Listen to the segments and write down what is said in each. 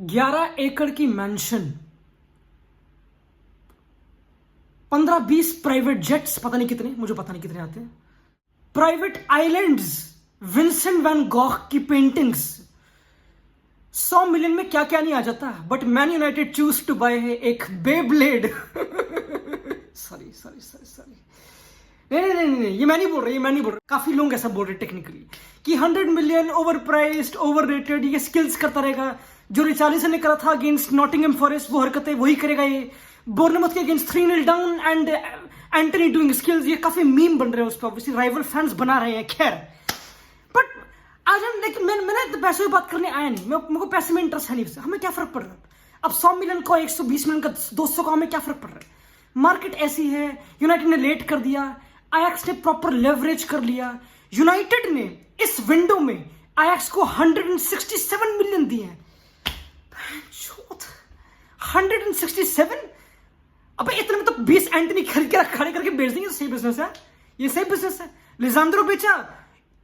11 एकड़ की mention, 15-20 private jets, पता नहीं कितने, मुझे पता नहीं कितने आते हैं, private islands, Vincent van Gogh की पेंटिंग्स। 100 मिलियन में क्या क्या नहीं आ जाता। But Man United choose to buy एक Beyblade sorry sorry sorry sorry, नहीं, ये मैं नहीं बोल रहा, काफी लोग ऐसा बोल रहे टेक्निकली कि 100 million over priced, over rated, ये स्किल्स करता रहेगा। जो रिचार्लिसन ने करा था अगेंस्ट नॉटिंघम फॉरेस्ट, वो हरकतें वही करेगा ये। बोर्नमouth के against 3-0 down and Antony doing skills, ये काफी मीम बन रहे हैं उस पर, ऑब्वियसली राइवल फैंस बना रहे हैं। खैर, बट आज हम लाइक मैंने पैसे की बात करने आया नहीं, मेरे को पैसे में इंटरेस्ट है नहीं। हमें क्या फर्क पड़ रहा है अब 100 मिलियन का, 120 मिलियन का, 200 का, हमें क्या फर्क पड़ रहा है। मार्केट ऐसी है। यूनाइटेड ने लेट कर दिया, आयैक्स ने प्रॉपर लेवरेज कर लिया। यूनाइटेड ने इस विंडो में आयैक्स को 167 मिलियन दिए हैं। 167, अबे इतने में तो 20 एंटनी खरीद के खड़े करके बेच देंगे। सही बिजनेस है ये, सही बिजनेस है। लिजांड्रो बेचा,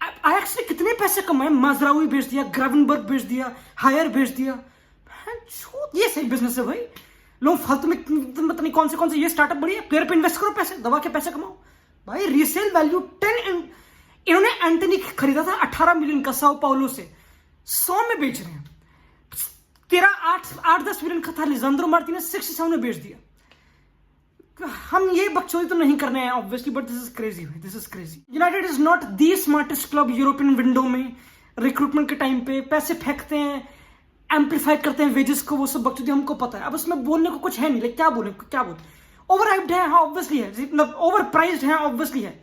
आयैक्स ने कितने पैसे कमाए। माजराउई बेच दिया, ग्रावेनबर्ग बेच दिया, हायर बेच दिया। ये सही बिजनेस है भाई। लोग फालतू में पता नहीं कौन से ये स्टार्टअप बढ़िया, प्लेयर पे इन्वेस्ट करो, पैसे दबा के पैसे कमाओ भाई। Resale value 10। इन्होंने एंटनी खरीदा था 18 मिलियन का साओ पाउलो से, 100 में बेच रहे हैं। तेरा 8-10 मिलियन का था लिजांड्रो मार्टिनेज, 67 में बेच दिया। हम ये बकचोदी तो नहीं करने हैं obviously, but this is crazy, this is crazy. United is not the smartest club European window में। रिक्रूटमेंट के टाइम पे पैसे फेंकते हैं, एम्पलीफाई करते हैं वेजेस को, वो सब बकचोदी हमको पता है। अब उसमें बोलने को कुछ है नहीं, क्या बोले। ओवर हाइप्ड है, हाँ ऑब्वियसली है, मतलब ओवर प्राइस्ड है, ऑब्वियसली है।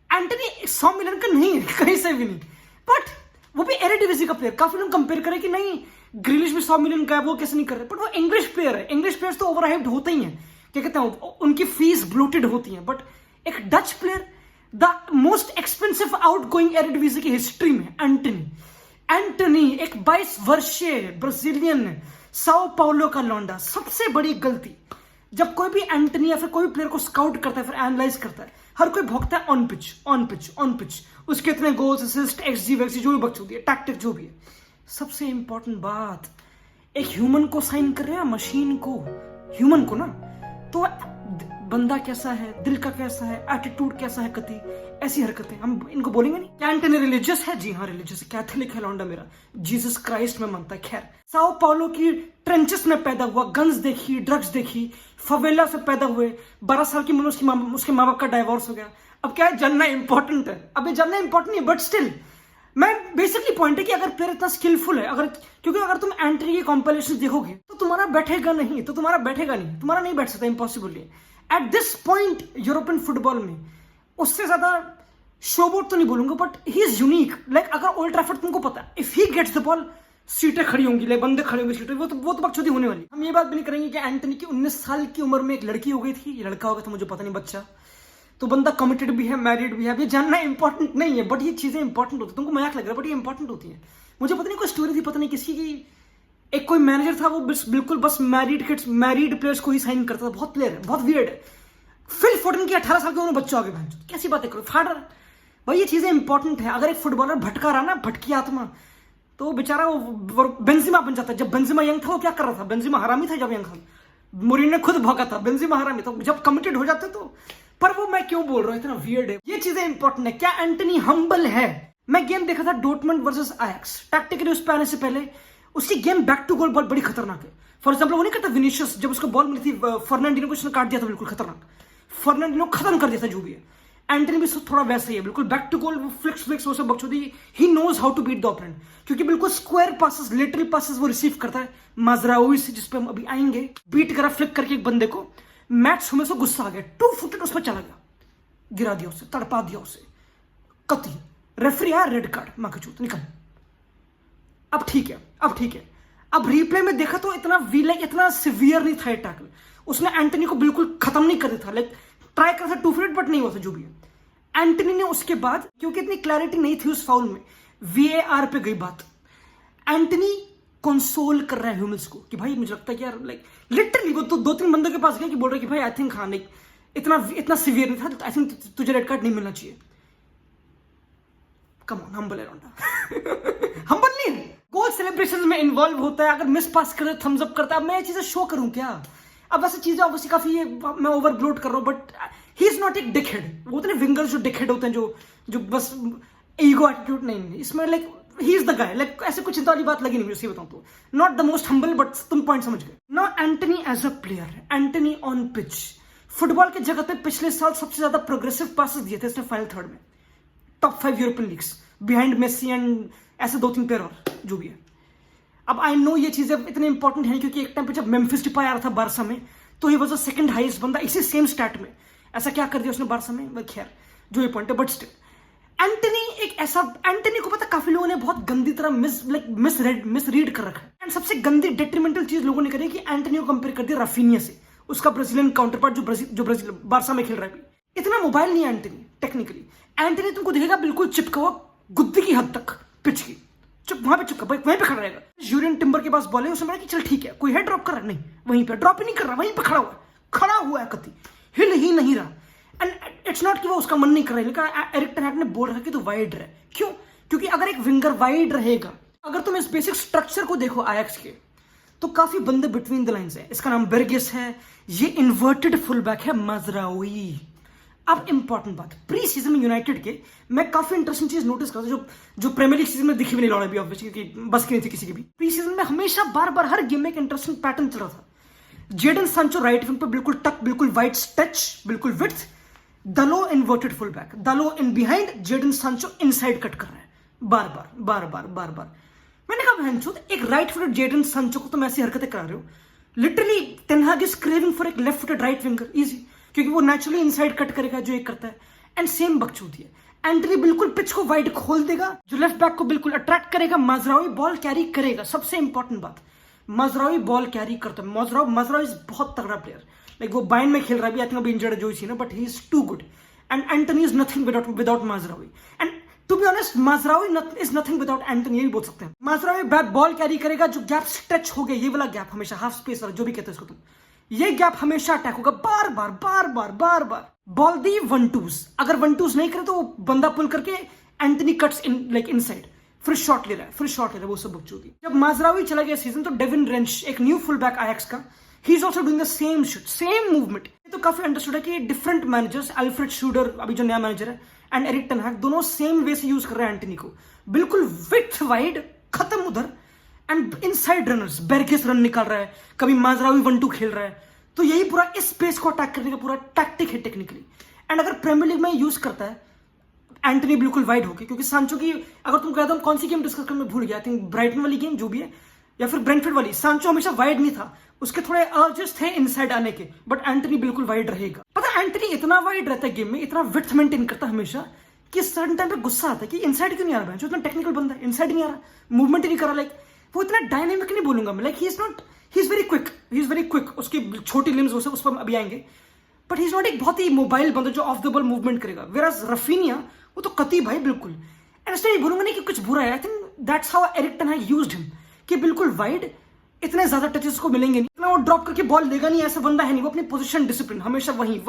एंटनी 100 मिलियन का नहीं है कहीं से भी नहीं, बट वो भी एरेडिविजी का प्लेयर। काफी लोग कंपेयर करें कि नहीं ग्रिलिश भी 100 मिलियन का है, वो कैसे नहीं कर रहे, बट वो इंग्लिश प्लेयर है। इंग्लिश प्लेयर्स तो ओवर हाइप्ड होते ही हैं, क्या कहते हैं, उनकी फीस ब्लोटेड होती है। बट एक Dutch player, the most expensive outgoing Eredivisie की हिस्ट्री में एंटनी एक 22 वर्षीय ब्राजीलियन साओ पाउलो का लौंडा। सबसे बड़ी गलती, जब कोई भी एंटनी या फिर कोई भी प्लेयर को स्काउट करता है, फिर एनालाइज करता है, हर कोई भोगता है ऑन पिच, उसके इतने गोल्स, असिस्ट, एक्सजी वैक्सी, जो भी बकचोदी है, टैक्टिक जो भी है। सबसे इंपॉर्टेंट बात, एक ह्यूमन को साइन कर रहे हैं, मशीन को, ह्यूमन को ना, तो बंदा कैसा है, दिल का कैसा है, एटीट्यूड कैसा है, कति ऐसी हरकतें हम इनको बोलेंगे नहीं। क्या एंटनी रिलीजियस है? जी हाँ रिलीजियस है, कैथोलिक है लौंडा मेरा, जीसस क्राइस्ट में मानता है। खैर, साओ पाउलो की ट्रेंचेस में पैदा हुआ, गन्स देखी, ड्रग्स देखी, फवेला से पैदा हुए। 12 साल की उम्र में उसके माँ बाप का डाइवोर्स हो गया। अब क्या है, जानना इंपॉर्टेंट है, अब ये जानना इंपॉर्टेंट नहीं, बट स्टिल मैं बेसिकली पॉइंट है कि अगर प्लेयर इतना स्किलफुल है, क्योंकि अगर तुम एंट्री की कॉम्पिलेशन देखोगे तो तुम्हारा बैठेगा नहीं, तुम्हारा नहीं बैठ सकता, इम्पॉसिबल है। At this point European football में उससे ज्यादा शोबोट तो नहीं बोलूंगा, but he is unique. Like अगर ओल्ड ट्रैफर्ड, तुमको पता है, if he gets the ball, सीटें खड़ी होंगी, लाइक बंदे खड़े होंगे सीटें, वो तो बकचोदी होने वाली। हम ये बात भी नहीं करेंगे कि एंटनी की 19 साल की उम्र में एक लड़की हो गई थी, ये लड़का हो गया था, मुझे पता नहीं, बच्चा। तो बंदा कमिटेड भी है, मैरिड भी है। ये जानना इंपॉर्टेंट नहीं है, बट ये चीजें इंपॉर्टेंट होती है। तुमको मजाक लग रहा है, बट ये इंपॉर्टेंट होती है। मुझे पता नहीं कोई स्टोरी थी, पता नहीं किसकी, की एक कोई मैनेजर था, वो बिल्कुल बस मैरिड प्लेयर्स को ही साइन करता था। बहुत प्लेयर है, बहुत वियर्ड है। फिल फोर्टन की 18 साल के उन्होंने बच्चा आगे, कैसी बातें करो, फाडर भाई। ये चीजें इंपॉर्टेंट है। अगर एक फुटबॉलर भटका रहा ना, भटकी आत्मा, तो बेचारा वो बेंजिमा बन जाता है। जब बेंजिमा यंग था, वो क्या कर रहा था? बेंजिमा हरामी था जब यंग था, मोरिनो ने खुद भौंका था, बेंजिमा हरामी था। जब कमिटेड हो जाते तो, पर वो मैं क्यों बोल रहा हूं, इतना वियर्ड है। ये चीजें इंपॉर्टेंट है। क्या एंटनी हम्बल है? मैं गेम देखा था डोर्टमुंड वर्सेस आयैक्स, टैक्टिकली उस पे आने से पहले उसकी गेम बैक टू गोल बहुत बड़ी खतरनाक है। फॉर एग्जाम्पल, वो नहीं करता विनीशियस, जब उसको बॉल मिली थी फर्नांडिनो को, उसने काट दिया था, बिल्कुल खतरनाक। फर्नांडिनो खत्म कर दिया था जो भी है। एंटनी भी थोड़ा वैसा ही है, बिल्कुल बैक टू गोल, फ्लिक्स वो सब बकचोदी। He knows how to beat the opponent, क्योंकि बिल्कुल स्क्वायर पासेस, लेटरल पासेस वो रिसीव करता है। माजराउई से, जिस पे हम अभी आएंगे, बीट करा फ्लिक करके एक बंदे को, मैच हमें से गुस्सा आ गया, 2 फुटेड उस पर चला गया, गिरा दिया उसे, तड़पा दिया उसे, कति रेफरी आया, रेड कार्ड, मां का चूत, निकल। अब ठीक है। अब रिप्ले में देखा तो इतना सिवियर नहीं था ये टैकल। उसने एंटनी को बिल्कुल खत्म नहीं कर दिया था, लाइक ट्राई कर था 2 फुट, बट नहीं हुआ था, जो भी है। एंटनी ने उसके बाद, क्योंकि इतनी क्लैरिटी नहीं थी उस फाउल में, VAR पे गई बात। एंटनी कंसोल कर रहा है ह्यूमंस को कि भाई मुझे लगता है कि यार, लाइक लिटरली वो तो 2-3 बंदों के पास गया कि बोल रहे कि भाई आई थिंक, हाँ लाइक इतना सिवियर नहीं था, आई थिंक तुझे रेड कार्ड नहीं मिलना चाहिए। कम ऑन, हम्बल है लौंडा हम्बल नहीं है। गोल सेलिब्रेशन में इन्वॉल्व होता है, अगर मिस पास करे थम्स अप करता है। अब मैं ये चीजें शो करूं क्या? अब वैसे चीजें ऑब्वियसली काफी मैं ओवरब्लोड कर रहा हूँ, बट ही इज नॉट एक डिकहेड। वो होते हैं विंगर्स जो डिकहेड होते हैं, जो बस ईगो एटीट्यूड नहीं, इसमें like he is the guy. Like ऐसे कुछ चिंता वाली बात लगी नहीं, उसी बताऊं तो not the most humble, but तुम पॉइंट समझ गए ना। Antony as a player, Antony on pitch, football के जगत में पिछले साल सबसे ज्यादा प्रोग्रेसिव पासेस दिए थे इसने फाइनल थर्ड में, top 5 European leagues, behind Messi and ऐसे 2-3 प्लेयर और जो भी है। अब आई नो ये चीजें इतने इंपॉर्टेंट हैं क्योंकि एक टाइम पे जब मेम्फिस डिपाई आ रहा था बारसा में, तो he was the second highest बंदा इसी सेम स्टैट में। ऐसा क्या कर दिया उसने बारसा में, बट खैर जो ये पॉइंट है, बट स्टिल एंटनी एक ऐसा, एंटनी को पता काफी लोगों ने बहुत गंदी तरह मिसरीड कर रखा है। एंड सबसे गंदी डेट्रीमेंटल चीज लोगों ने करी कि एंटनी को कंपेयर कर दिया राफिनिया से, उसका ब्राजीलियन काउंटर पार्ट जो ब्राजील बारसा में खेल रहा है। इतना मोबाइल नहीं है एंटनी टेक्निकली। एंटनी तुमको दिखेगा बिल्कुल चिपका हुआ गुद्दी की हद तक पिच की, चुप वहां पे चिपका वहीं पे खड़ा रहेगा। यूरियन टिम्बर के पास बॉल है, उसने बोला कि चल ठीक है, कोई हेड ड्रॉप कर रहा है, नहीं वहीं पे ड्रॉप ही नहीं कर रहा, वहीं पे खड़ा हुआ है, कति हिल ही नहीं रहा। एंड इट्स नॉट कि वो उसका मन नहीं कर रहा है, लेकिन एरिक टेन हैग ने बोल रखा कि तो वाइड रहे। क्यों? क्योंकि अगर एक विंगर वाइड रहेगा, अगर तुम इस बेसिक स्ट्रक्चर को देखो आयैक्स के, तो काफी बंदे बिटवीन द लाइंस है। इसका नाम बेर्गिस है, ये इन्वर्टेड फुलबैक है मजराउई। अब इंपॉर्टेंट बात, प्री सीजन में यूनाइटेड के मैं काफी इंटरेस्टिंग चीज नोटिस करता हूँ, जो प्रीमियर लीग सीजन में दिखी भी नहीं, लौड़ा भी ऑब्वियसली क्योंकि बस की नहीं थी किसी की भी। प्री सीजन में हमेशा बार बार हर गेम में एक इंटरेस्टिंग पैटर्न चल रहा था। जेडन सांचो राइट विंग पे बिल्कुल टक, बिल्कुल वाइड स्ट्रेच, बिल्कुल width, Dalot inverted full back, Dalot in behind, Jadon Sancho inside cut कर रहा है बार बार। मैंने कहा भैंचोद, एक राइट फुटेड जेडन सांचो को तुम ऐसी हरकतें करा रहे हो। लिटरली टेन हाग इज क्रेविंग फॉर एक left footed right winger, easy, क्योंकि वो नेचुरली इनसाइड कट करेगा जो एक करता है। एंड सेम बकचोदी है, एंटनी बिल्कुल पिच को वाइड खोल देगा, जो लेफ्ट बैक को बिल्कुल अट्रैक्ट करेगा, माजरावी बॉल कैरी करेगा। सबसे इंपॉर्टेंट बात, माजरावी बॉल कैरी करता है। माजरावी इज बहुत तगड़ा प्लेयर, लाइक वो बाइन में खेल रहा है, आई थिंक अभी इंजर्ड है जो ही ना, but he is too good. And Antony is nothing without Mazraoui. And to be honest, Mazraoui is nothing without Antony, ये भी बोल सकते हैं। माजरावी बॉल कैरी करेगा, जो गैप स्ट्रेच हो गया, ये वाला गैप हमेशा हाफ स्पेस वाला जो भी कहते हैं इसको तुम, ये गैप हमेशा अटैक होगा बार बार। बॉल दी 1-2s, अगर 1-2s नहीं करे तो वो बंदा पुल करके Antony cuts in like inside, फिर शॉट ले रहा है, वो सब बकचोदी। जब माजरावी चला गया सीजन, तो डेविन रेंच, एक न्यू फुल बैक आयैक्स का, he is also doing the same shoot, same movement. तो काफी अंडरस्टूड है कि डिफरेंट मैनेजर्स, अल्फ्रेड शूडर अभी जो नया मैनेजर है, एंड एरिक टेन हैग, दोनों सेम वे से यूज कर रहे हैं एंटनी को, बिल्कुल विड्थ वाइड, खत्म उधर, एंड इनसाइड रनर्स, बेर्गिस रन निकाल रहा है, कभी माजरावी 1-2 खेल रहा है। तो यही पूरा इस स्पेस को अटैक करने का पूरा टैक्टिक है टेक्निकली। एंड अगर प्रीमियर लीग में यूज करता है एंटनी बिल्कुल वाइड होके, क्योंकि सांचो की अगर तुम कहते हो कौन सी गेम डिस्कस करने में भूल गया, आई थिंक ब्राइटन वाली गेम जो भी है, या फिर ब्रेंटफोर्ड वाली, सांचो हमेशा वाइड नहीं था, उसके थोड़े अर्जेस थे इनसाइड आने के, बट एंटनी बिल्कुल वाइड रहेगा। पता एंटनी इतना वाइड रहता है गेम में, इतना विड्थ मेंटेन करता है हमेशा, कि सर्टन टाइम पे गुस्सा आता है कि इनसाइड क्यों नहीं आ रहा है, जो इतना टेक्निकल बंदा है, इनसाइड नहीं आ रहा, मूवमेंट ही नहीं कर रहा। लाइक वो इतना डायनेमिक नहीं बोलूंगा मैं, like he is very quick, उसकी छोटी लिम्स उस पर अभी आएंगे, बट ही इज नॉट एक बहुत ही मोबाइल बंदा जो ऑफ द बॉल मूवमेंट करेगा। वेराज रफीनिया वो तो कती भाई बिल्कुल। एंड इसलिए बोलूंगा नहीं कि कुछ बुरा है, I think that's how Erik ten Hag used him, कि बिल्कुल वाइड, इतने ज्यादा टचेस को मिलेंगे नहीं, इतना वो ड्रॉप करके बॉल लेगा नहीं, ऐसा बंदा है नहीं। वो अपनी पोजीशन डिसिप्लिन हमेशा वहीं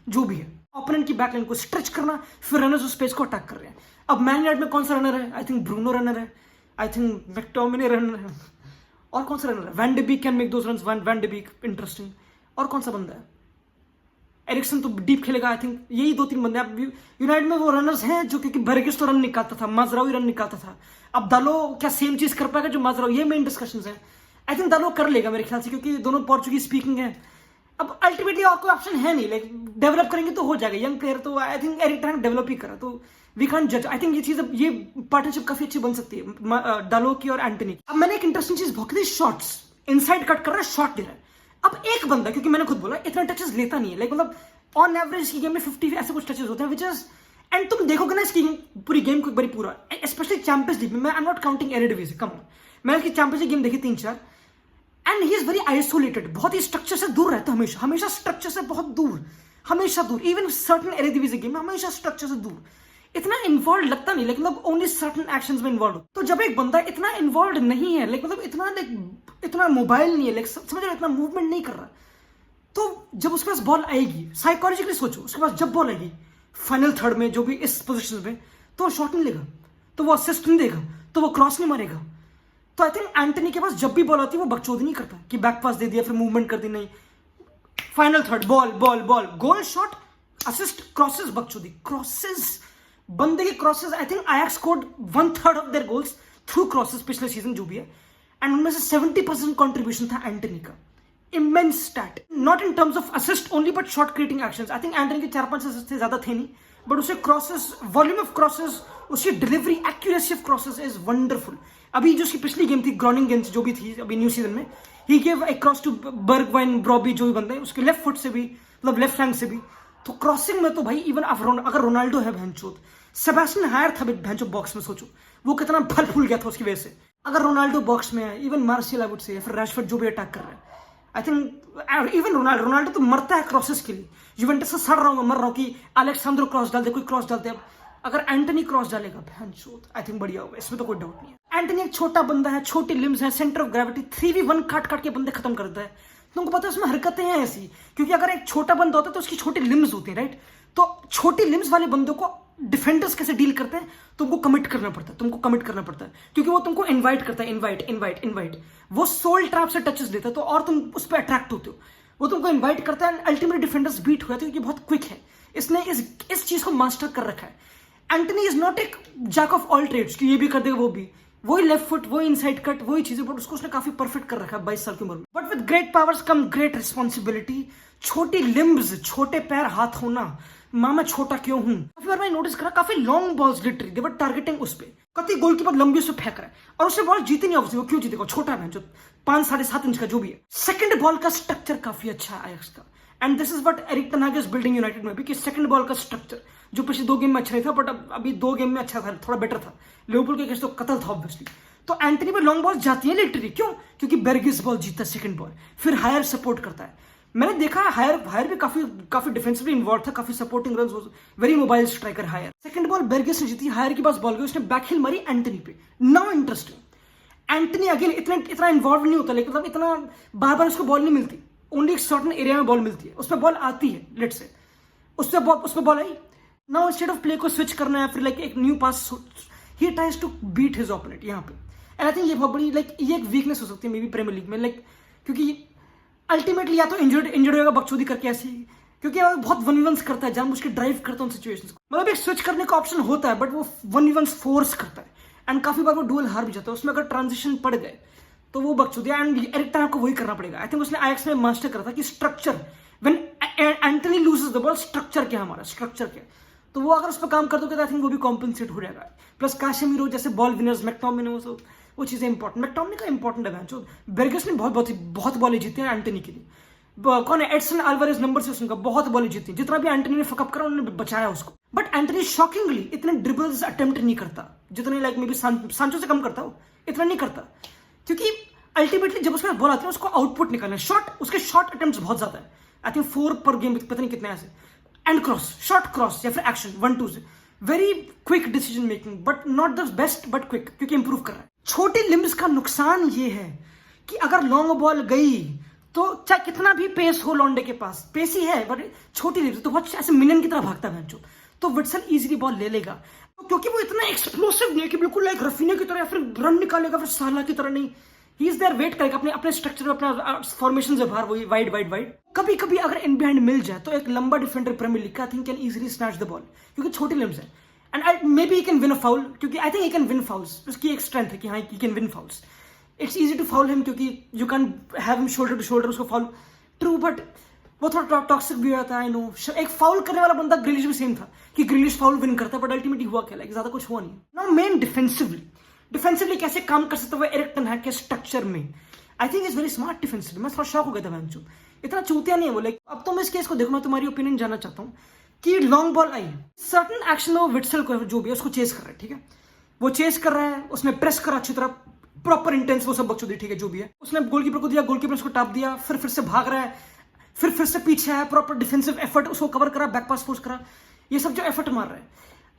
जो भी है, ओपोनेंट की बैकलाइन को स्ट्रेच करना, फिर रनर्स उस स्पेस को अटैक कर रहे हैं। अब मैन यूनाइटेड में कौन सा रनर है? आई थिंक ब्रूनो रनर है, आई थिंक मैकटोमिने रनर है, और कौन सा रनर है? Van de Beek can make those runs, van de Beek interesting, और कौन सा बंदा है? एरिक्सन तो डीप खेलेगा, आई थिंक यही 2-3 बंदे। अब यूनाइटेड में वो रनर्स हैं जो, क्योंकि बेर्गिस तो रन निकालता था, माजरावी रन निकालता था, अब दालो क्या सेम चीज कर पाएगा जो माजरावी? ये मेन डिस्कशंस हैं। आई थिंक दालो कर लेगा मेरे ख्याल से, क्योंकि दोनों पोर्चुगीज स्पीकिंग है। अब अल्टीमेटली और कोई ऑप्शन है नहीं, लाइक डेवलप करेंगे तो हो जाएगा, यंग प्लेयर तो I think Eric ten develop ही करा, तो वी कांट जज। आई थिंक ये पार्टनरशिप काफी अच्छी बन सकती है डालो की और एंटनी। अब मैंने एक इंटरेस्टिंग चीज भोंकी थी, शॉट्स, इनसाइड कट कर रहा है, शॉट दे रहा है। अब एक बंदा, क्योंकि मैंने खुद बोला इतना टचेस लेता नहीं है, लाइक मतलब ऑन एवरेज की गेम में 50 ऐसे कुछ टचेस होते हैं, विच इज, एंड तुम देखोगे ना इसकी पूरी गेम को एक बारी पूरा, स्पेशली चैंपियंस लीग में, मैं I am not counting Eredivisie, come on, मैंने इसकी चैंपियंस लीग गेम देखी 3-4, and he is very isolated, बहुत ही स्ट्रक्चर से दूर रहता है, हमेशा स्ट्रक्चर से बहुत दूर, हमेशा दूर। इवन सर्टन एरिडिवीसी गेम में हमेशा स्ट्रक्चर से दूर, इतना इन्वॉल्व लगता नहीं, लेकिन मतलब ओनली सर्टन एक्शंस में इन्वॉल्व। तो जब एक बंदा इतना इन्वॉल्व नहीं है, लाइक मतलब इतना मोबाइल नहीं है, लाइक समझ रहे, इतना मूवमेंट नहीं कर रहा, तो जब उसके पास बॉल आएगी, साइकोलॉजिकली सोचो, उसके पास जब बॉल आएगी फाइनल थर्ड में, जो भी इस पोजीशन में, तो वो शॉट नहीं लेगा, तो वो असिस्ट नहीं देगा, तो वो क्रॉस नहीं मारेगा। तो आई थिंक एंटनी के पास जब भी बॉल आती है वो बकचोदी नहीं करता कि बैक पास दे दिया फिर मूवमेंट कर दी, नहीं, final third ball ball ball goal shot assist crosses, बकचोदी क्रॉसेस, बंदे के crosses. I think Ajax scored 1/3 of their goals through crosses पिछले सीजन जो भी है, एंड उनमें से 70% कॉन्ट्रीब्यूशन था एंटनी का। Immense stat, not in terms of assist only but shot creating actions. I think Antony के 4-5 असिस्ट थे, ज्यादा थे नहीं, बट उसे क्रॉसेस, वॉल्यूम ऑफ क्रॉसेस, उसकी delivery, accuracy of crosses is wonderful. अभी जो उसकी पिछली गेम थी ग्रोनिंगेन जो भी थी अभी न्यू सीजन में, he gave a cross to Bergwijn Brobbey जो भी बंदे हैं, उसके लेफ्ट फुट से भी, मतलब लेफ्ट फ्लैंक से भी। तो क्रॉसिंग में तो भाई इवन अगर रोनाल्डो है भैंचोद, सेबास्टियन हायर था भैंचो बॉक्स में, सोचो वो कितना फल फूल गया था उसकी वजह से। अगर रोनाल्डो बॉक्स में है, even martial I would say, फिर रैशफोर्ड जो भी अटैक कर रहा है, आई थिंक इवन रोनाल्डो तो मरता है क्रॉसेस के लिए। यूवेंटस से सड़ रहा हूँ, मर रहा हूँ कि अलेक्सांद्रो क्रॉस डाल दे, कोई क्रॉस डालते। अब अगर एंटनी क्रॉस डालेगा भैंचोद, आई थिंक बढ़िया होगा, इसमें तो कोई डाउट नहीं है। एंटनी एक छोटा बंदा है, छोटी लिम्स है, सेंटर ऑफ ग्रेविटी, 3v1 काट काट के बंदे खत्म करता है। तुमको पता है उसमें हरकतें हैं ऐसी, क्योंकि अगर एक छोटा बंदा होता है तो उसकी छोटी लिम्स होती है, राइट? तो छोटी लिम्स वाले बंदों को डिफेंडर्स कैसे डील करते हैं, तुमको कमिट करना पड़ता है, क्योंकि वो तुमको इनवाइट करता है, इनवाइट। वो सोल ट्रैप से टचेस देता है, तो और तुम उस पर अट्रैक्ट होते हो। वो तुमको इनवाइट करता है, अल्टीमेटली डिफेंडर्स बीट हुए थे क्योंकि बहुत क्विक है। इसने इस चीज को मास्टर कर रखा है। एंटनी इज नॉट एक जैक ऑफ ऑल ट्रेड्स कि ये भी कर देगा वो भी, वही लेफ्ट फुट, वही इनसाइड कट, वही चीजें, बट उसको उसने काफी परफेक्ट कर रखा है 22 साल की उम्र में। But with great powers come great responsibility. छोटी लिम्स, छोटे पैर हाथ होना, मैं छोटा क्यों हूं। काफी बार मैंने नोटिस करा, काफी long balls literally they were targeting उस पे, कति गोलकीपर लंबी उस पे फेंक रहा है और उससे बॉल जीती नहीं, ऑब्वियसली वो क्यों जीतेगा, छोटा है जो 5-7.5 इंच का जो भी है। सेकंड बॉल का स्ट्रक्चर काफी अच्छा है आयैक्स का, and this is what Eric ten हाग इज बिल्डिंग यूनाइटेड में भी, कि सेकंड बॉल का स्ट्रक्चर जो पिछले 2 गेम में अच्छा नहीं था, बट अभी 2 गेम में अच्छा था, थोड़ा बेटर था। लिवरपूल के अगेंस्ट तो कतल था ऑब्वियसली। तो एंटनी पे लॉन्ग बॉल जाती है लिटरली, क्यों? क्योंकि बेर्गिस बॉल जीतता है सेकंड बॉल, फिर हायर सपोर्ट करता है। मैंने देखा हायर भी काफी डिफेंसिवली इन्वॉल्व था, काफी supporting runs, very mobile striker Haller. Second ball Berghuis ने जीती, हायर के पास बॉल गई, उसने बैक हिल मारी एंटनी पे, नाउ इंटरेस्टिंग। एंटनी अगेन इतना इन्वॉल्व नहीं होता, लेकिन मतलब इतना बार बार उसको बॉल नहीं मिलती, ओनली एक सर्टेन एरिया में बॉल मिलती है, उसमें बॉल आती है, लेट से उस पर बॉल आई, नाउ इंस्टेड ऑफ प्ले को स्विच करना है, फिर लाइक एक new pass, he tries to beat his opponent यहाँ पे। एंड आई थिंक ये बहुत बड़ी ये एक वीकनेस हो सकती है मे बी प्रीमियर लीग में, लाइक क्योंकि अल्टीमेटली या तो इंजर्ड होगा बकचोदी करके ऐसे ही, क्योंकि बहुत 1v1s करता है, जानबूझ के ड्राइव करता है उन सिचुएशंस को। मतलब एक स्विच करने का ऑप्शन होता है, बट वो 1v1s फोर्स करता है, एंड काफी बार वो डुएल हार भी जाता है उसमें। अगर ट्रांजिशन पड़ गए तो वो बकचोदी, एंड एरिक टेन हाग को वही करना पड़ेगा। आई थिंक उसने आयैक्स में मास्टर करा था कि structure, when Antony loses the ball, structure क्या हमारा, स्ट्रक्चर क्या, तो वो अगर उस पर काम कर दोगे तो आई थिंक वो भी कॉम्पनसेट हो जाएगा। प्लस काशेमीरो जैसे बॉल विनर्स, मैकटोमिने, वो चीजें इंपॉर्टेंट, मैकटोमिने का इंपॉर्टेंट है जो बेर्गिस ने बहुत बॉलें जीती हैं एंटनी के लिए। कौन है, एडसन अल्वारेज नंबर से उनका बहुत बॉलें जीती, जितना भी एंटनी ने फकअप करा उन्होंने बचाया उसको। बट एंटनी शॉकिंगली इतने ड्रिबल्स अटेम्प्ट नहीं करता जितने लाइक मे बी सांचो से कम करता हो, इतना नहीं करता, क्योंकि अल्टीमेटली जब उसके बॉल आती है उसको आउटपुट निकालना है। उसके शॉर्ट अटेम्प्ट्स बहुत ज्यादा है, आई थिंक 4 पर गेम, पता नहीं कितने ऐसे, एंड क्रॉस, शॉर्ट क्रॉस या फिर एक्शन 1-2 से, very quick decision making, but not the best but quick, क्योंकि इंप्रूव कर रहा है। छोटी लिम्स का नुकसान ये है कि अगर लॉन्ग बॉल गई तो चाहे कितना भी पेस हो लॉन्डे के पास, पेस ही है बट छोटी लिम्स, तो बहुत ऐसे मिलियन की तरह भागता है जो, तो विट्सल इजीली बॉल ले लेगा, तो क्योंकि वो इतना एक्सप्लोसिव नहीं है कि बिल्कुल लाइक रफीना की तरह या फिर रन निकालेगा फिर साला की तरह, नहीं, ही इज देयर, वेट करेगा अपने स्ट्रक्चर में, अपना फॉर्मेशन से बाहर, वही वाइड। कभी कभी अगर इन बिहाइंड मिल जाए तो एक लंबा डिफेंडर प्रीमियर लीग का I think can easily snatch the ball, क्योंकि छोटी लिम्स है, and maybe he can win a foul, क्योंकि I think he can win fouls, उसकी एक स्ट्रेंथ है कि हाँ he can win fouls. It's easy to foul him क्योंकि you can have him shoulder to shoulder, उसको फाउल, ट्रू, बट वो थोड़ा टॉक्सिक भी होता है। आई नो एक फाउल करने वाला बंदा ग्रिलिश भी सेम था कि ग्रिलिश फाउल विन करता, बट अल्टीमेटली हुआ क्या, लाइक ज्यादा कुछ हुआ नहीं। नाउ मेन डिफेंसिवली कैसे काम कर सकता है एरिक टेन हाग के स्ट्रक्चर में, आई think is very smart defensively. मैं थोड़ा शॉक हो गया था मैंचो, इतना चूतिया नहीं है वो, लाइक अब तो मैं इस केस को देखूँ, मैं तुम्हारी ओपिनियन जानना चाहता हूँ कि लॉन्ग बॉल आई, सर्टन एक्शन में वो विट्सल को जो भी है उसको चेस कर रहा है, ठीक है, वो चेस कर रहा है, उसने प्रेस करा अच्छी तरह, प्रॉपर इंटेंस, वो सब बकचोदी, ठीक है, जो भी है, उसने गोलकीपर को दिया, गोलकीपर उसको टाप दिया, फिर से भाग रहा है, फिर से पीछे है, प्रॉपर डिफेंसिव एफर्ट, उसको कवर करा, बैक पास फोर्स करा, ये सब जो एफर्ट मार रहा है।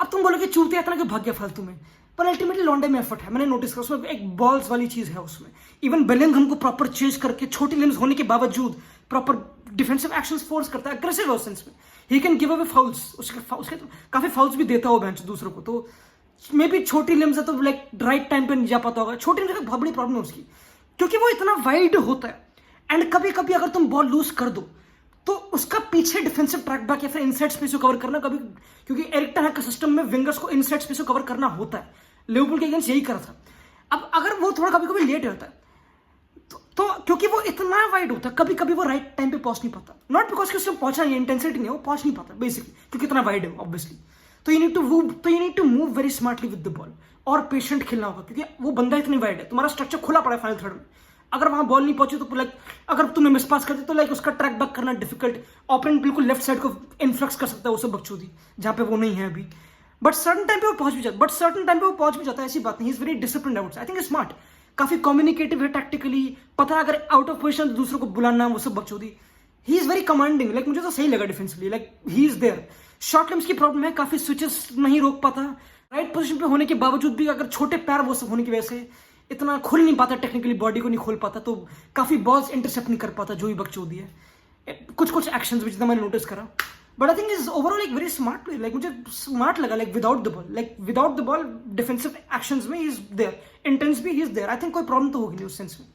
अब तुम बोलोगे चूतिया इतना क्यों भाग गया फालतू में, पर अल्टीमेटली लॉन्डे में एफर्ट है, मैंने नोटिस करा, उसमें एक बॉल्स वाली चीज है उसमें। इवन बेलिंघम को प्रॉपर चेज करके छोटी लिम्स होने के बावजूद प्रॉपर डिफेंसिव एक्शंस फोर्स करता है, अग्रेसिव सेंस में, he can give away fowls, उसके काफी फाउल्स भी देता हो बेंच दूसरों को, तो मे बी छोटी लिम्स है तो लाइक राइट टाइम पे नहीं जा पाता होगा। छोटी लिम्स बहुत बड़ी प्रॉब्लम है उसकी, क्योंकि वो इतना वाइड होता है एंड कभी कभी अगर तुम बॉल लूज कर दो तो उसका पीछे डिफेंसिव ट्रैक बैक या फिर इनसाइड स्पेस को कवर करना कभी, क्योंकि एरिक टेन हाग का सिस्टम में विंगर्स को इनसाइड स्पेस को कवर करना होता है। लिवरपूल के अगेंस्ट यही करा था। अब अगर वो थोड़ा कभी कभी लेट होता है तो क्योंकि वो इतना वाइड होता है कभी कभी वो राइट टाइम पे पहुंच नहीं पाता, नॉट बिकॉज कि उससे पहुंचा नहीं, इंटेंसिटी नहीं है, वो पहुंच नहीं पाता बेसिकली क्योंकि इतना वाइड है ऑब्वियसली। तो you need to move very smartly with the ball और पेशेंट खेलना होगा, क्योंकि वो बंदा इतनी वाइड है, तुम्हारा स्ट्रक्चर खुला पड़ा है फाइनल थर्ड में। अगर वहां बॉल नहीं पहुंची तो लाइक अगर तुमने मिस पास कर दी तो लाइक उसका ट्रैक बैक करना डिफिकल्ट, ओपोनेंट बिल्कुल लेफ्ट साइड को इन्फ्लक्स कर सकता है, वो सब बकचोदी जहां पे वो नहीं है अभी। बट सर्टन टाइम पे वो पहुंच भी जाता है, ऐसी बात नहीं। ही is very discipline, I think smart, काफी कम्युनिकेटिव है टैक्टिकली, पता है अगर आउट ऑफ पोजिशन तो दूसरों को बुलाना, वो सब बकचोदी। He is very commanding, like मुझे तो सही लगा defensively, like he is there. Short limbs की प्रॉब्लम है, काफी स्विचेस नहीं रोक पाता, राइट पोजीशन पे होने के बावजूद भी अगर छोटे पैर वो सब होने की वजह से इतना खुल नहीं पाता, टेक्निकली बॉडी को नहीं खोल पाता, तो काफी बॉल्स इंटरसेप्ट नहीं कर पाता, जो भी बकचोदी है कुछ एक्शंस में जितना मैंने नोटिस करा। But I think is overall एक वेरी स्मार्ट प्लेयर, लाइक मुझे स्मार्ट लगा, like without the ball defensive actions में ही इज देयर, इंटेंस भी he is there. I think कोई प्रॉब्लम तो होगी नहीं उस सेंस में।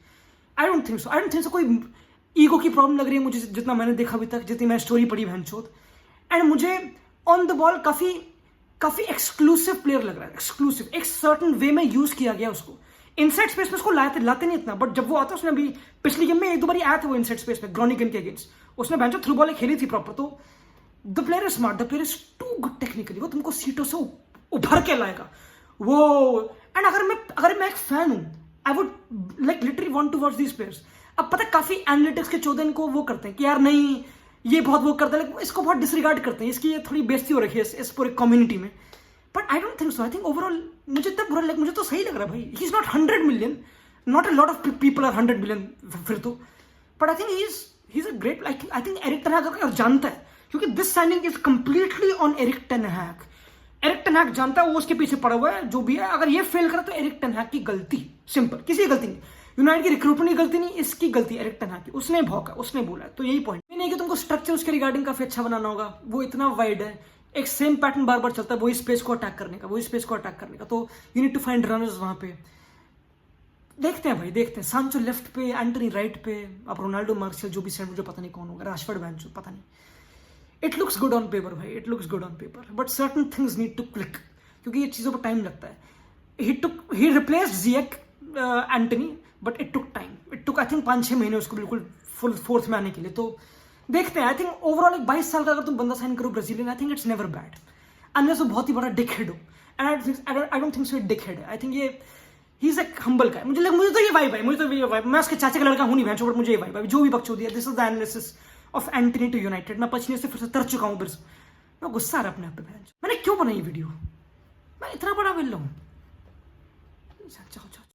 आई डोंट थिंक सो कोई ईगो की प्रॉब्लम लग रही है मुझे, जितना मैंने देखा अभी तक, जितनी मैंने स्टोरी पढ़ी भैंचोद। एंड मुझे ऑन द बॉल काफी एक्सक्लूसिव प्लेयर लग रहा है, एक्सक्लूसिव, एक सर्टन वे में यूज किया गया उसको। इनसाइड स्पेस में उसको लाते नहीं इतना, बट जब वो आता है, उसने अभी पिछली गेम में एक दो बार आया था वो इनसाइड स्पेस में ग्रोनिगन के अगेंस्ट, उसने भैंचोद थ्रू बॉल खेली थी प्रॉपर। तो the player is smart, the player is too good technically, वो तुमको सीटों से उभर के लाएगा वो। एंड अगर मैं एक फैन हूं, I would like literally want to watch these players. अब पता है काफी एनालिटिक्स के चौदह इनको वो करते हैं कि यार नहीं ये बहुत वो करता है, लेकिन इसको बहुत डिसरिगार्ड करते हैं, इसकी ये थोड़ी बेइज्जती हो रखी है इस पूरे कम्युनिटी में। But I don't think so, I think overall मुझे तब बुरा लगा, मुझे तो सही लग रहा है भाई। He is not 100 million, not a lot of people are 100 million फिर तो, but I think he is a great, I think Eric ten Hag जानता है, क्योंकि this signing is completely on Eric ten Hag. Eric ten Hag जानता है, वो उसके पीछे पड़ा हुआ है, जो भी है। अगर ये फेल करा तो एरिक टेन हाग की गलती, सिंपल, किसी की गलती नहीं, यूनाइटेड की रिक्रूटमेंट की गलती नहीं, इसकी गलती एरिक टेन हाग की। उसने भौंका, उसने बोला, तो यही पॉइंट नहीं कि तुमको स्ट्रक्चर उसके रिगार्डिंग काफी अच्छा बनाना होगा, वो इतना वाइड है, एक सेम पैटर्न बार बार चलता है, वही स्पेस को अटैक करने का, तो you need to find runners वहां पे। देखते हैं भाई, देखते हैं। सांचो लेफ्ट पे, एंटनी राइट पे, अब रोनाल्डो, मार्शियल, जो भी सेंड, मुझे पता नहीं कौन होगा, राशफोर्ड, बैंचो, पता नहीं। It looks good on paper भाई, it looks good on paper, but certain things need to click, क्योंकि ये चीज़ों पर टाइम लगता है। He replaced Ziyech Antony, but it took I think 5-6 महीने उसको बिल्कुल फुल फोर्थ में आने के लिए। तो देखते हैं। आई थिंक ओवरऑल एक 22 साल का अगर तुम बंदा साइन करो Brazilian, I think it's never bad, unless वो बहुत ही बड़ा डिक हेड हो। And I don't think so dickhead है। आई थिंक ये ही इज एक हम्बल का, मुझे तो ये वाइब है, मैं उसके चाचे का लड़का हूं नहीं भैंसो, बट मुझे ये वाइब है, जो भी बकचोदी है। This is the analysis of Antony to United. मैं पचने से फिर से तर चुका हूं, फिर मैं गुस्सा आ रहा अपने आप पे, मैंने क्यों बनाई वीडियो, मैं इतना बड़ा विल्ला हूं।